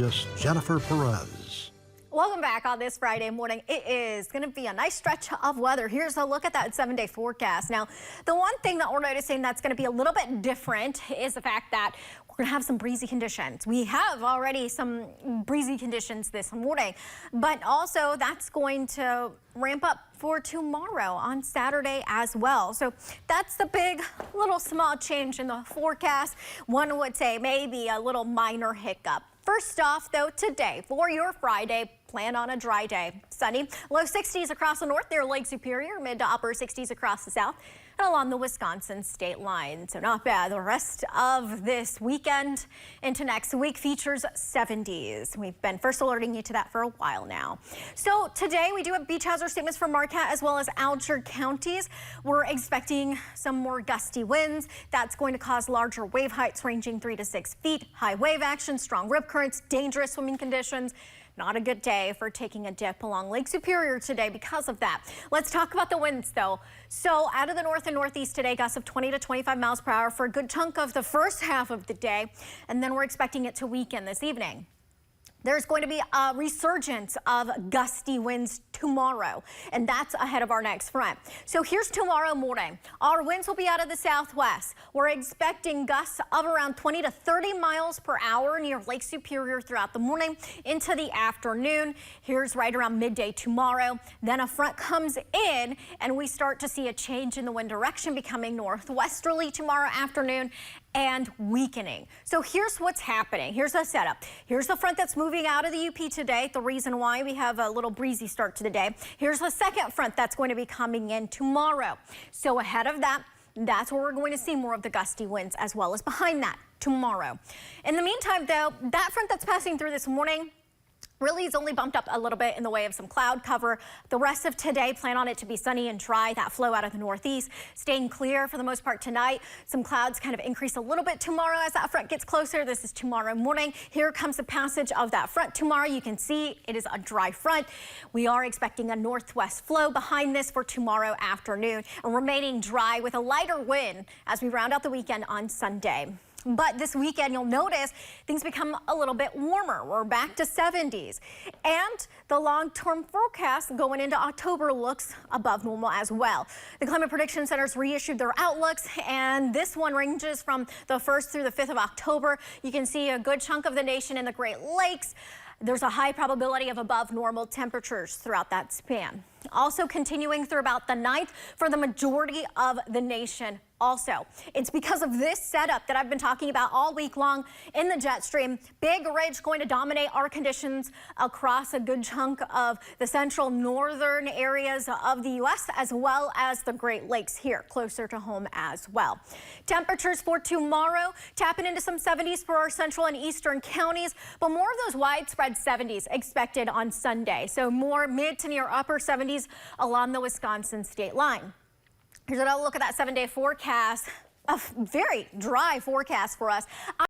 Jennifer Perez. Welcome back on this Friday morning. It is going to be a nice stretch of weather. Here's a look at that 7-day forecast. Now, the one thing that we're noticing that's going to be a little bit different is the fact that we're going to have some breezy conditions. We have already some breezy conditions this morning, but also that's going to ramp up for tomorrow on Saturday as well. So that's the big little small change in the forecast. One would say maybe a little minor hiccup. First off, though, today for your Friday, plan on a dry day. Sunny, low 60s across the north near Lake Superior, mid to upper 60s across the south and along the Wisconsin state line. So not bad. The rest of this weekend into next week features 70s. We've been first alerting you to that for a while now. So today we do have beach hazard statements for Marquette as well as Alger counties. We're expecting some more gusty winds. That's going to cause larger wave heights ranging 3 to 6 feet, high wave action, strong rip currents, dangerous swimming conditions. Not a good day for taking a dip along Lake Superior today because of that. Let's talk about the winds, though. So out of the north and northeast today, gusts of 20 to 25 miles per hour for a good chunk of the first half of the day. And then we're expecting it to weaken this evening. There's going to be a resurgence of gusty winds tomorrow, and that's ahead of our next front. So here's tomorrow morning. Our winds will be out of the southwest. We're expecting gusts of around 20 to 30 miles per hour near Lake Superior throughout the morning into the afternoon. Here's right around midday tomorrow. Then a front comes in, and we start to see a change in the wind direction, becoming northwesterly tomorrow afternoon and weakening. So here's what's happening. Here's the setup. Here's the front that's moving out of the UP today. The reason why we have a little breezy start to the day. Here's the second front that's going to be coming in tomorrow. So ahead of that, that's where we're going to see more of the gusty winds as well as behind that tomorrow. In the meantime, though, that front that's passing through this morning really is only bumped up a little bit in the way of some cloud cover. The rest of today, plan on it to be sunny and dry. That flow out of the northeast staying clear for the most part tonight. Some clouds kind of increase a little bit tomorrow as that front gets closer. This is tomorrow morning. Here comes the passage of that front tomorrow. You can see it is a dry front. We are expecting a northwest flow behind this for tomorrow afternoon, and remaining dry with a lighter wind as we round out the weekend on Sunday. But this weekend, you'll notice things become a little bit warmer. We're back to 70s. And the long-term forecast going into October looks above normal as well. The Climate Prediction Centers reissued their outlooks, and this one ranges from the 1st through the 5th of October. You can see a good chunk of the nation in the Great Lakes. There's a high probability of above normal temperatures throughout that span. Also continuing through about the 9th for the majority of the nation. Also, it's because of this setup that I've been talking about all week long in the jet stream. Big ridge going to dominate our conditions across a good chunk of the central northern areas of the U.S. as well as the Great Lakes here closer to home as well. Temperatures for tomorrow tapping into some 70s for our central and eastern counties, but more of those widespread 70s expected on Sunday. So more mid to near upper 70s along the Wisconsin state line. Here's a look at that 7-day forecast. A very dry forecast for us.